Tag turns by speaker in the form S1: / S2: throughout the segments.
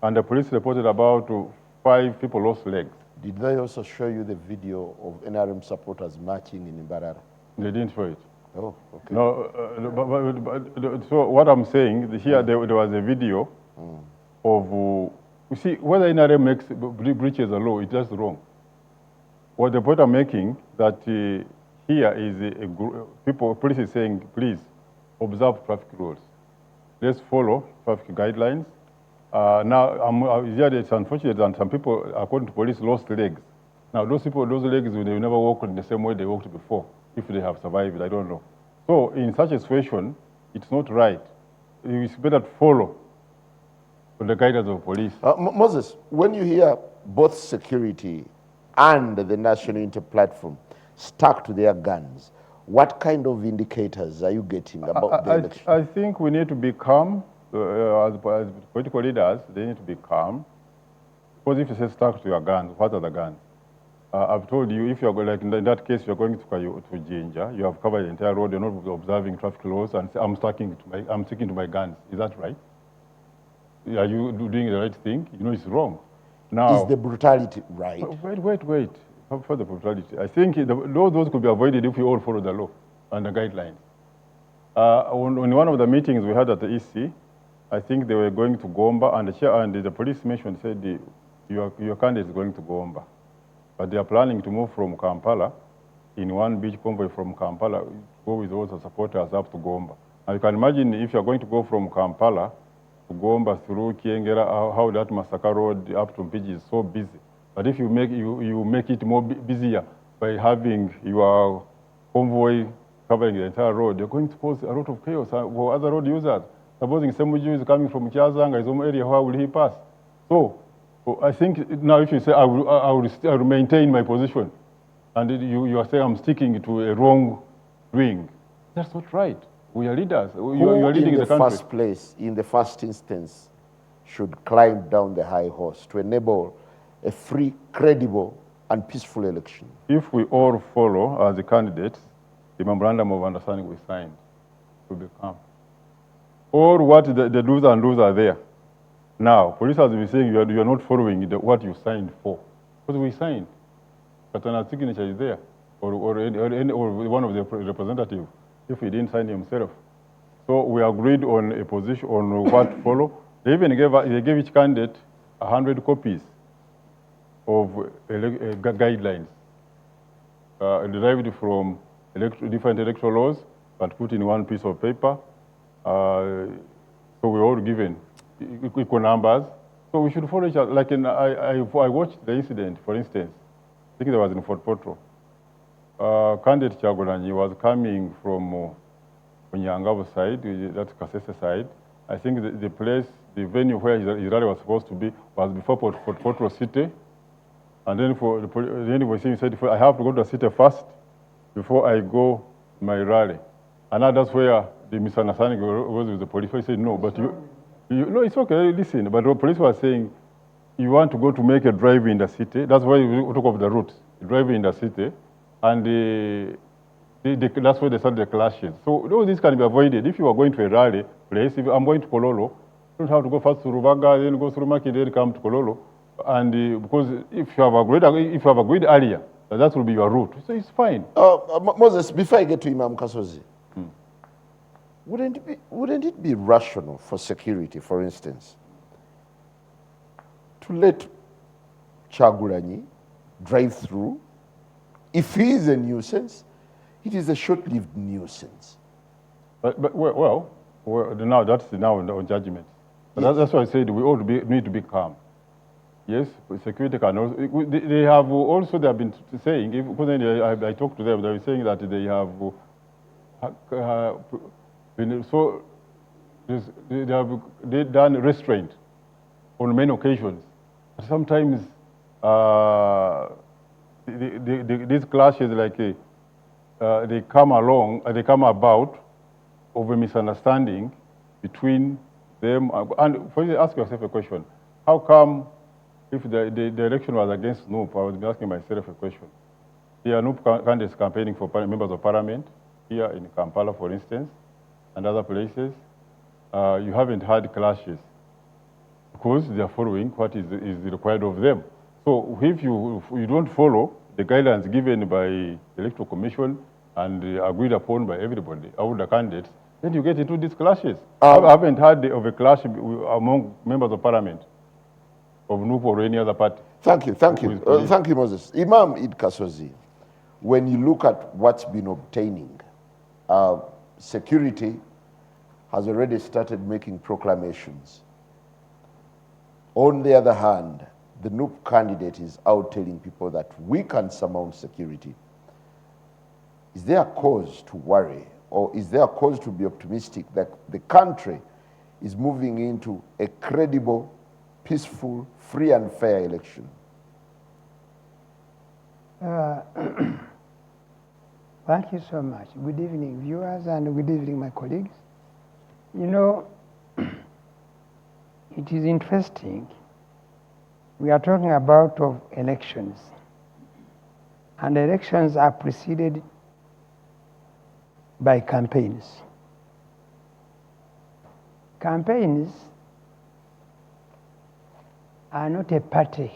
S1: And the police reported about 5 people lost legs.
S2: Did they also show you the video of NRM supporters marching in Mbarara?
S1: They didn't show it.
S2: Oh, okay.
S1: No, so what I'm saying, here there was a video of, you see, whether NRM makes breaches the law, it's just wrong. What the point I'm making, that here is police is saying, please observe traffic rules. Let's follow traffic guidelines. Now, it's unfortunate that some people, according to police, lost legs. Now, those legs, they will never walk in the same way they walked before, if they have survived, I don't know. So, in such a situation, it's not right. It's better to follow the guidance of police.
S2: Moses, when you hear both security and the National Unity Platform stuck to their guns, what kind of indicators are you getting about the election?
S1: I think we need to be calm. As political leaders, they need to be calm. Because if you say stuck to your guns, what are the guns? I've told you, if you're like in that case, you're going to Jinja, you have covered the entire road, you're not observing traffic laws, and I'm sticking to my guns. Is that right? Are you doing the right thing? You know it's wrong. Now,
S2: is the brutality right?
S1: Wait. For the brutality, I think those could be avoided if we all follow the law and the guidelines. On one of the meetings we had at the EC, I think they were going to Gomba, and the police mentioned, said, your candidate is going to Gomba. But they are planning to move from Kampala in one beach convoy from Kampala, go with all the supporters up to Gomba. Now you can imagine if you're going to go from Kampala to Gomba through Kiengera, how that Masaka Road up to Mpiji is so busy. But if you make it more busier by having your convoy covering the entire road, you're going to cause a lot of chaos for other road users. Supposing Semuju is coming from Kiazanga, his own area, how will he pass? So I think now if you say I will maintain my position, and you are saying I'm sticking to a wrong doing, that's not right. We are leaders. You are leading the country.
S2: First place, in the first instance, should climb down the high horse to enable a free, credible, and peaceful election?
S1: If we all follow as the candidates, the memorandum of understanding we signed will become. Or what the do's and don'ts are there. Now, police has been saying you are not following what you signed for. Because we signed. Katana's signature is there. Or one of the representatives, if he didn't sign himself. So we agreed on a position on what to follow. They even gave each candidate 100 copies of guidelines derived from different electoral laws, but put in one piece of paper. So we're all given equal numbers. So we should follow each other. Like I watched the incident, for instance. I think that was in Fort Potro. Candidate Chagulanyi was coming from Onyangavu side, that's Kasese side. I think the venue where his rally was supposed to be was before Fort Potro city. And then he said, I have to go to the city first before I go to my rally. And now that's where the misunderstanding was with the police. He said, no, but no, it's okay, listen. But the police were saying, you want to go to make a drive in the city. That's why we took off the route, drive in the city. And that's where they started the clashes. So all this can be avoided. If you are going to a rally place, if I'm going to Kololo, you don't have to go first to Rubaga, then go through Maki, then come to Kololo. And because if you have agreed earlier, that will be your route. So it's fine.
S2: Moses, before I get to Imam Kasozi, wouldn't it be rational for security, for instance, to let Chagulanyi drive through? If he is a nuisance, it is a short-lived nuisance.
S1: But now that's on judgment. Yes. That's why I said we all need to be calm. Yes, security can also. They have been saying, because I talked to them, they were saying that they have they've done restraint on many occasions. Sometimes these clashes, like they come about over misunderstanding between them. And for you, ask yourself a question: how come, if the election was against NUP, I was asking myself a question. There are NUP candidates campaigning for members of parliament here in Kampala, for instance, and other places. You haven't had clashes. because they are following what is required of them. So if you don't follow the guidelines given by the Electoral Commission and agreed upon by everybody, all the candidates, then you get into these clashes. I haven't heard of a clash among members of parliament of NUP or any other party.
S2: Thank you, thank you. Thank you, Moses. Imam Id Kasozi, when you look at what's been obtaining, security has already started making proclamations. On the other hand, the NUP candidate is out telling people that we can surmount security. Is there a cause to worry, or is there a cause to be optimistic that the country is moving into a credible, peaceful, free and fair election?
S3: Thank you so much. Good evening, viewers, and good evening, my colleagues. You know, it is interesting. We are talking about elections, and elections are preceded by campaigns. Campaigns are not a party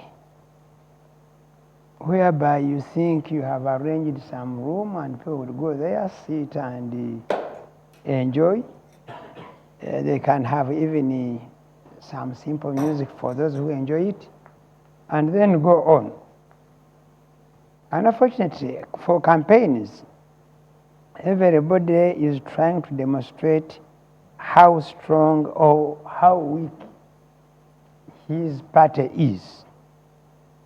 S3: whereby you think you have arranged some room and people will go there, sit and enjoy. They can have even some simple music for those who enjoy it, and then go on. And unfortunately, for campaigns, everybody is trying to demonstrate how strong or how weak his party is.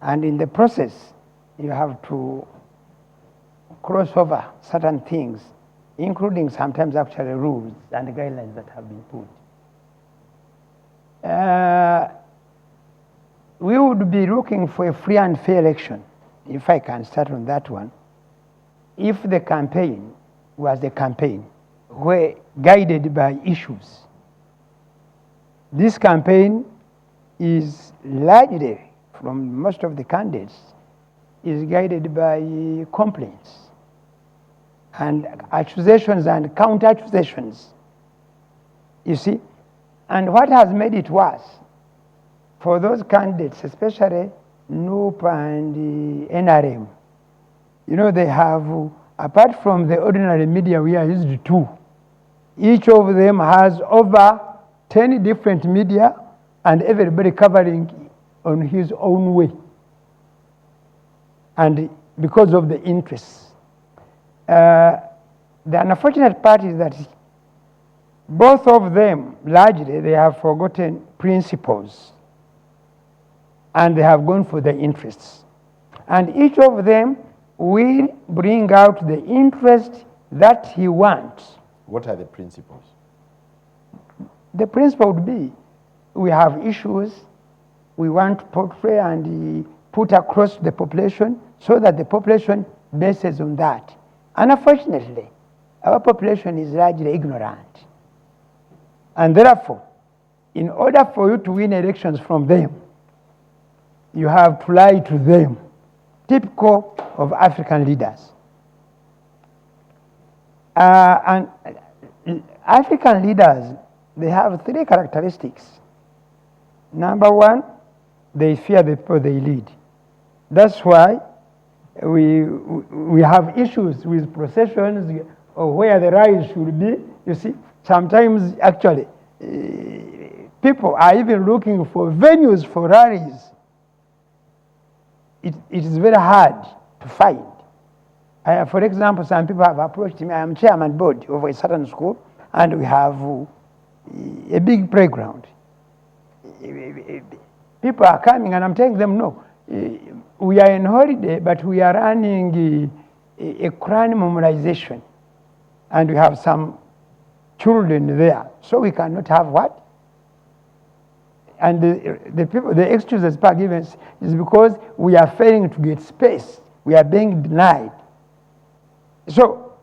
S3: And in the process, you have to cross over certain things, including sometimes actually rules and guidelines that have been put. We would be looking for a free and fair election, if I can start on that one, if the campaign was the campaign were guided by issues. This campaign is largely, from most of the candidates, is guided by complaints and accusations and counter-accusations, you see. And what has made it worse, for those candidates, especially NUP and NRM, you know, they have, apart from the ordinary media we are used to, each of them has over 10 different media and everybody covering on his own way. And because of the interests. The unfortunate part is that both of them, largely, they have forgotten principles and they have gone for the interests. And each of them will bring out the interest that he wants.
S2: What are the principles?
S3: The principle would be, we have issues we want to portray and put across the population so that the population bases on that. And unfortunately, our population is largely ignorant. And therefore, in order for you to win elections from them, you have to lie to them, typical of African leaders. And African leaders, they have 3 characteristics. Number 1, they fear the people they lead. That's why we have issues with processions or where the rallies should be. You see, sometimes actually people are even looking for venues for rallies. It is very hard to find. For example, some people have approached me. I am chairman board of a certain school, and we have a big playground. People are coming, and I'm telling them, no, we are in holiday, but we are running a Quran memorization, and we have some children there, so we cannot have what? And the people, the excuses people are given is because we are failing to get space. We are being denied. So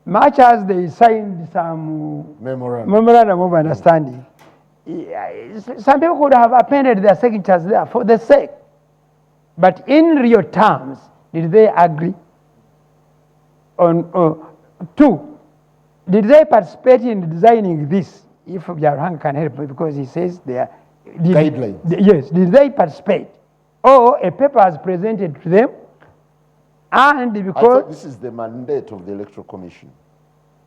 S3: much as they signed some memorandum of understanding, some people could have appended their signatures there for the sake. But in real terms, did they agree on 2? Did they participate in designing this? If Yarhang can help me, because he says there
S2: guidelines.
S3: Yes, did they participate? Or a paper was presented to them, and
S2: I
S3: because
S2: thought this is the mandate of the Electoral Commission.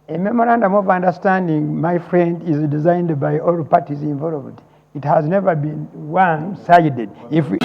S3: a memorandum of understanding, my friend, is designed by all parties involved. It has never been one-sided. If we